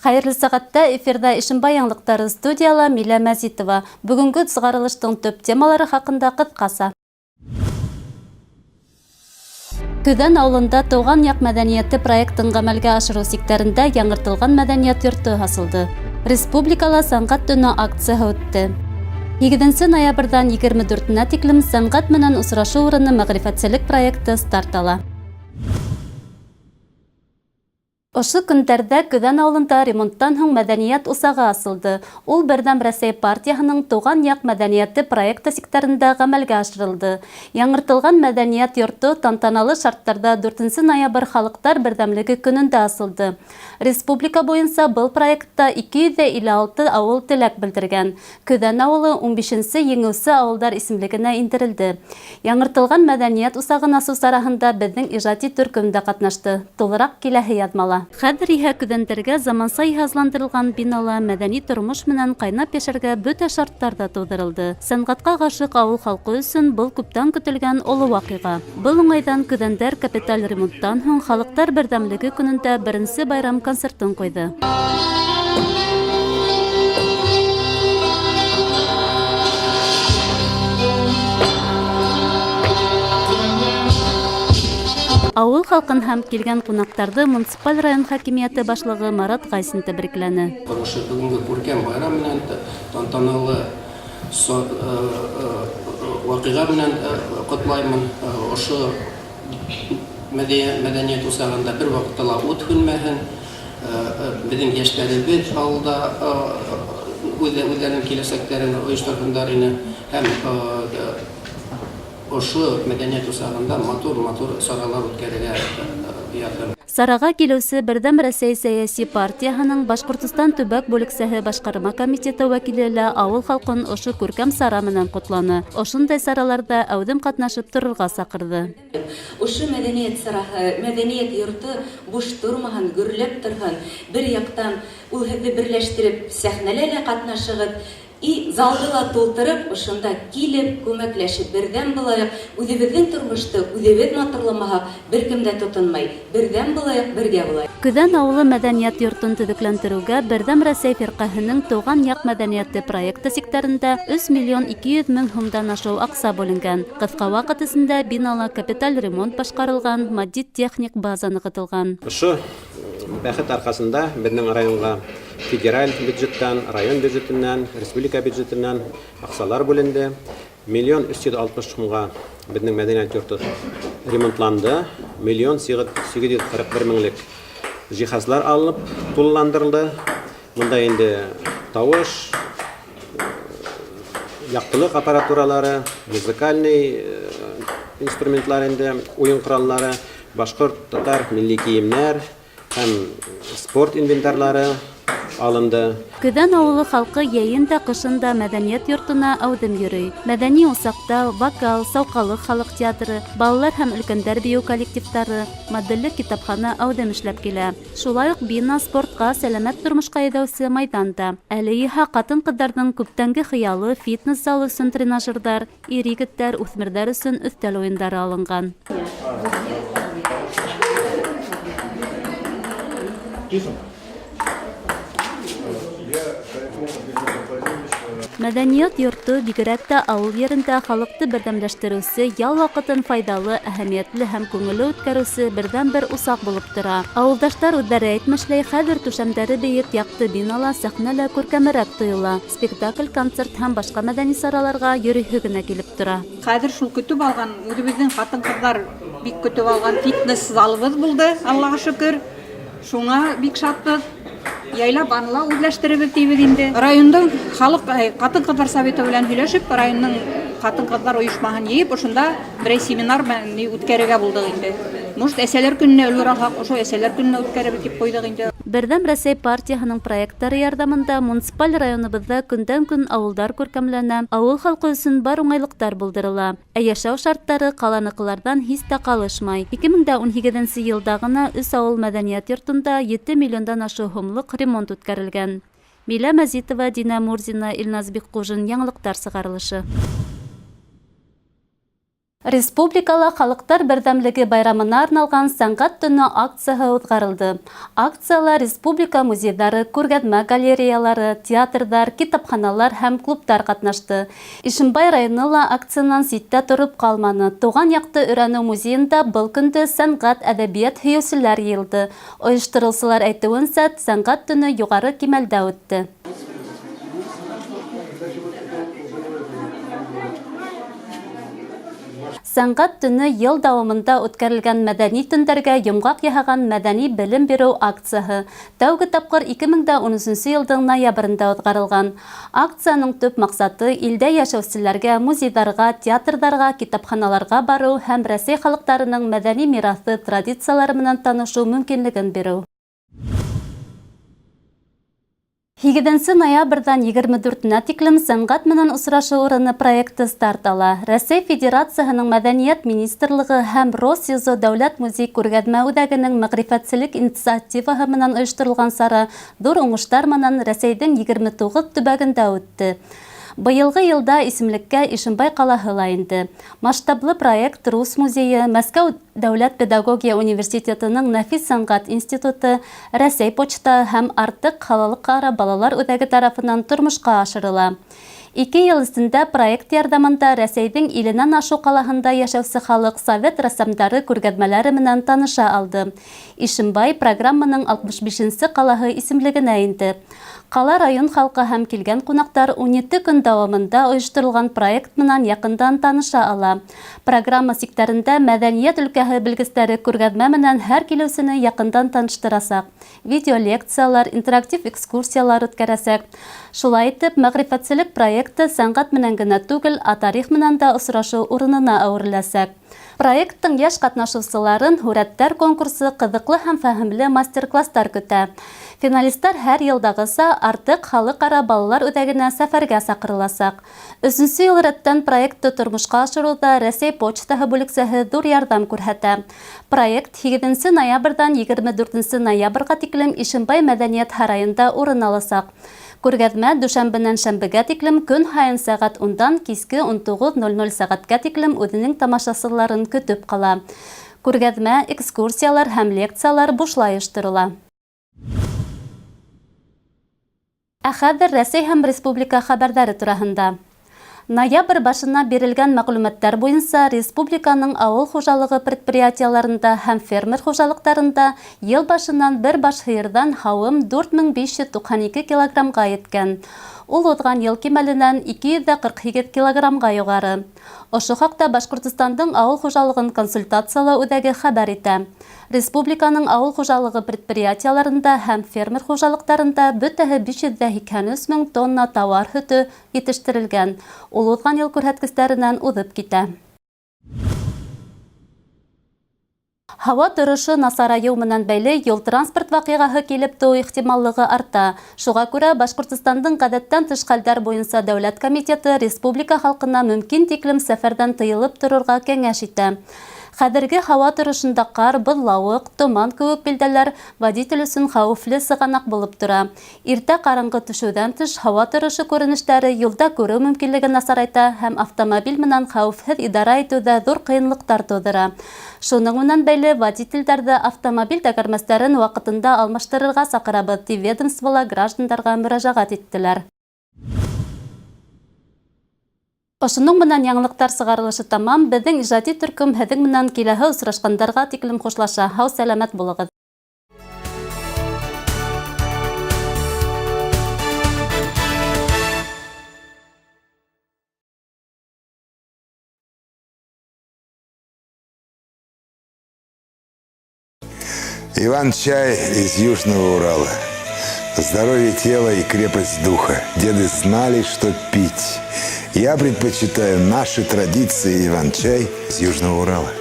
Хайырлы сағатта эфирда Ишимбай яңлыктары студияла Милә Мәзитова. Бүгінгі сығарылыштың төп темалары хақында қысқаса. Көдән ауылында Туган як мәдәнияте проектын гамәлгә ашыру секторында яңыртылган мәдәният йорты асылды. Республикала сәнгать төне акциясы үтте. 7 ноябрьдән 24-нә тиклем сәнгать менән усрашу урыны мәгърифәтчелек проекты старт ала. Ошы көндәрдә Көдән авылында ремонттан һуң мәдәният усагы асылды. Ул Бердәм Рәсәй партияһының Туган як мәдәнияте проекты секторында гамәлгә ашырылды. Яңыртылган мәдәният йорты тантаналы шарттарда 4 ноябрь халыктар бердәмлеге көнендә асылды. Республика буенча был проектта 256 авыл теләк белдергән. Көдән авылы 15-нче еңеүче авылдар исемлегенә индерелде. Яңыртылган мәдәният усагын асу сараһында безнең иҗади төркем дә катнашты. Тулырак киләһе язмала. Хәзер иһә көдәндәргә заманса язландырылган бинала мәдәни тормыш менән кайнап яшәргә бөтә шарттар да тудырылды. Сәнгатькә гашык авыл халкы өчен был күптән көтелгән олы вакыйга. Был уңайдан көдәндәр капиталь ремонттан һуң халыктар бердәмлеге көнендә беренче байрам концертын куйды. Авыл халкын һәм килгән кунактарды муниципаль район хакимияте башлыгы Марат Гайсин тәбрикләне. Бүгенге күркәм байрам менән тантаналы вакыйга белән котлаймын. Ошо мәдәният усагында бер вакытта ут һүнмәһен. Безнең яшьләребез алда үзләренең киләчәкләрен оештырганнар һәм Ошы мәдәният усагында матур саралар үткәрергә ярдәм. Сарага килүсе Бердәм Рәсәй сәяси партияһының Башкортстан төбәк бүлексәһе башкарма комитеты вәкиле авыл халкын ошы күркәм сара менән котланы. Ошындай сараларда әүдем катнашып торырга сакырды. Ошы мәдәният сараһы, мәдәният йорты буш тормаһын, гөрләп торган. Бер яктан ул һеҙҙе берләштереп сәхнәләргә катнашыгыз. Залды ла тултырып, ошында килеп, күмәкләшеп бердәм булайык, үзебезнең тормышты үзебез матурламаһак, беркем дә тотынмай. Бердәм булайык, бергә булайык. Көдән авылы мәдәният йортын төҙөкләндерүгә Бердәм Рәсәй фирҡаһының Туган як мәдәнияте проекты секторында 3 миллион 200 мең һумдан ашыу аҡса бүленгән. Ҡыҫҡа ваҡыт эсендә бинала капиталь ремонт башҡарылған, матди-техник база нығытылған. Ошо бәхет арҡасында беҙҙең районға федераль бюджеттан, район бюджетынан, республика бюджетынан аҡсалар бүленде. 1 360 һумға беҙҙең мәдәниәт йорты ремонтланды. 1 841 меңлек жиһазлар алынып, тулыландырылды. Бында инде тауыш, яҡтылыҡ аппаратуралары, музыкальный инструментлар инде, уйын ҡораллары, башҡорт, татар, милли кейемнәр һәм спорт инвентарҙары алынды. Көдән авылы халкы йәйендә ҡышында мәдәниәт йортона әүдем йөрөй. Мәдәни усаҡта вокал, сауҡалыҡ халыҡ театры, балалар һәм өлкәндәр бейеү коллективтары, модельле китапхана әүдем эшләп килә. Шулай уҡ бина спортҡа, сәләмәт тормошҡа әйҙәүсе майҙанда. Әле иһә ҡатын-ҡыҙҙарҙың күптәнге хыялы фитнес залы өсөн тренажерҙар, ир-егеттәр, үҫмерҙәр өсөн өҫтәл уйындары алынған. Мәдәният йорты бигерәк тә ауыл ерендә халыҡты берҙәмләштереүсе, ял ваҡытын файҙалы, әһәмиәтле һәм күңелле үткәреүсе берҙән-бер усаҡ булып тора. Ауылдаштар үҙҙәре әйтмешләй, хәҙер түшәмдәре бейек яҡты бинала сәхнәлә күркәмерәк тойола. Спектакль, концерт һәм башҡа мәдәни сараларға йөрөйһө генә килеп тора. Хәҙер шул көтөп алған, үҙебеҙҙең ҡатын-ҡыҙҙар бик көтөп алған фитнес залыбыҙ булды, Аллаға шөкөр. Шуңа бик шатбыҙ. Яйлап анла үҙләштеребеҙ тибеҙ инде. Райондың халыҡ ҡатын-ҡыҙҙар советы белән һөйләшеп, райондың ҡатын-ҡыҙҙар ойошмаһын йыйып, ошонда берәй семинар үткәрергә булдыҡ инде. Может, әсәләр көнөнә өлгөр алһаҡ, ошо әсәләр көнөнә үткәребеҙ тип ҡуйҙыҡ инде. Бердәм Рәсәй партияһының проекттары ярҙамында муниципаль районыбыҙҙа көндән-көн ауылдар күркәмләнә, ауыл халҡы өсөн бар уңайлыҡтар булдырыла. Ә йәшәү шарттары ҡаланыҡыларҙан һис тә ҡалышмай. 2018 йылда ғына 3 ауыл мәдәниәт йортонда 7 миллиондан ашыу һумлыҡ ремонт үткәрелгән. Милә Мәзитова, Дина Мурзина, Илназ Бикҡужин, яңылыҡтар сығарылышы. Республикала халыктар бердәмлеге байрамына арналган сәнгать төне акцияһы уҙғарылды. Акцияла республика музейдары, күргәҙмә галереялары, театрдар, китапханалар һәм клубтар ҡатнашты. Ишембай районы ла акциянан ситтә тороп ҡалманы. Туған яҡты өйрәнеү музейында был көндө сәнғәт, әҙәбиәт һөйөүселәр йыйылды. Ойоштороусылар әйтеүенсә, сәнғәт төне юғары кимәлдә үтте. Сәнғәт төне йыл дауамында үткәрелгән мәдәни төндәргә йомғаҡ яһаған мәдәни белем биреү акцияһы. Тәүге тапҡыр 2013 йылдың ноябрендә уҙғарылған. Акцияның төп маҡсаты илдә йәшәүселәргә, музейҙарға, театрҙарға, китапханаларға барыу һәм Рәсәй халыҡтарының мәдәни мираҫы, традициялары менән танышыу мөмкинлеген биреү. 8 ноябрҙан 24-нә тиклем сәнғәт менән осрашыу урыны проекты старт ала. Рәсәй Федерацияһының Мәҙәниәт министрлығы һәм Россизо дәүләт музей күргәҙмә үҙәгенең мәғрифәтселек инициативаһы менән ойошторолған сара ҙур уңыштар менән Рәсәйҙең 29 төбәгендә үтте. Быйылғы йылда исемлеккә Ишембай ҡалаһы ла инде. Масштаблы проект Рус музейы, Мәскәү дәүләт педагогия университетының Нәфис сәнғәт институты, Рәсәй почта һәм артыҡ халыҡ-ара балалар үҙәге тарафынан тормошҡа ашырыла. 2 йыл эсендә проект ярҙамында Рәсәйҙең иленән ашу ҡалаһында йәшәүсе халыҡ совет рәссамдары күргәҙмәләре менән таныша алды. Ишембай программаның 65-нсе ҡалаһы исемлегенә инде. Ҡала район халҡы һәм килгән ҡунаҡтар 17 көн дауамында ойошторолған проект менән яҡындан таныша ала. Программа сиктәрендә мәҙәниәт өлкәһе белгестәре күргәҙмә менән һәр килеүсене яҡындан таныштырасаҡ. Видеолекциялар, интерактив экскурсиялар үткәрәсәк. Шулай итеп, мәғрифәтселек проекты сәнғәт менән генә түгел, тарих менән дә осрашыу урынына әүереләсәк. Проекттың йәш ҡатнашыусыларын һүрәттәр конкурсы, ҡыҙыҡлы һәм фәһемле мастер-кластар көтә. Финалистар һәр йылдағыса артыҡ халыҡ-ара балалар үҙәгенә сәфәргә саҡырыласаҡ. 3-нче йыл рәттән проектты тормошҡа ашырыуҙа Рәсәй почтаһы бүлексәһе ҙур ярҙам күрһәтә. Проект 8 ноябрҙан 24 ноябрға тиклем Ишембай мәҙәниәт һарайында урын аласаҡ. Күргәҙмә дүшәмбенән шәмбегә тиклем көн һайын сәғәт 10-дан киске 19:00 сәғәткә тиклем үҙенең тамашасыларын көтөп ҡала. Күргәҙмә, экскурсиялар һәм лекциялар бушлай ойошторола. Ә хәҙер Рәсәй һәм республика хәбәрҙәре тураһында. Ноябрь башына бирелгән мәғлүмәттәр буйынса, республиканың ауыл хужалығы предприятияларында һәм фермер хужалыҡтарында йыл башынан бер баш һыйырҙан һауым 4592 килограмға еткән. Ул уҙған йыл кимәленән 248 килограмға юғары. Ошо хаҡта Башҡортостандың ауыл хужалығын консультациялау үҙәге хәбәр итә. Республиканың ауыл хужалығы предприятияларында һәм фермер хужалыҡтарында бөтәһе 583 000 тонна тауар һөтө етештерелгән. Ул уҙған йыл күрһәткестәренән уҙып китә. Һауа торошо насарайыу менән бәйле юл транспорт ваҡиғаһы килеп тыуыу ихтималлығы арта. Шуға күрә Башҡортостандың ғәҙәттән тыш хәлдәр буйынса Дәүләт комитеты республика халҡына мөмкин тиклем сәфәрҙән тыйылып торорға кәңәш итә. Хәҙерге һауа торошонда ҡар, боҙлауыҡ, томан кеүек билдәләр водитель өсөн хәүефле сығанаҡ булып тора. Иртә ҡараңғы төшөүҙән тыш һауа торошо күренештәре юлда күреү мөмкинлеген насарайта һәм автомобиль менән хәүефһеҙ идара итеүҙә ҙур ҡыйынлыҡтар тыуҙыра. Шуның менән бәйле водительдәрҙе автомобиль тәгәрмәстәрен ваҡытында алмаштырырға саҡырабыҙ, тип ведомствола граждандарға мөрәжәғәт иттеләр. Ошоноң менән яңылыҡтар сығарылышы тамам. Беҙҙең ижади төркөм һеҙҙең менән киләһе осрашҡандарға тиклем хушлаша. Һау, сәләмәт булығыҙ. Иван-чай из Южного Урала. Здоровье тела и крепость духа. Деды знали, что пить. Я предпочитаю наши традиции Иван-чай из Южного Урала.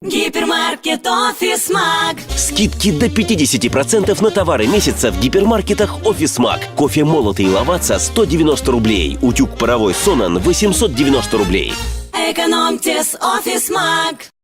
Гипермаркет «Офисмаг». Скидки до 50% на товары месяца в гипермаркетах «Офисмаг». Кофе молотый «Лаваца» 190 рублей. Утюг паровой «Сонан» 890 рублей. Экономьте с «Офисмаг».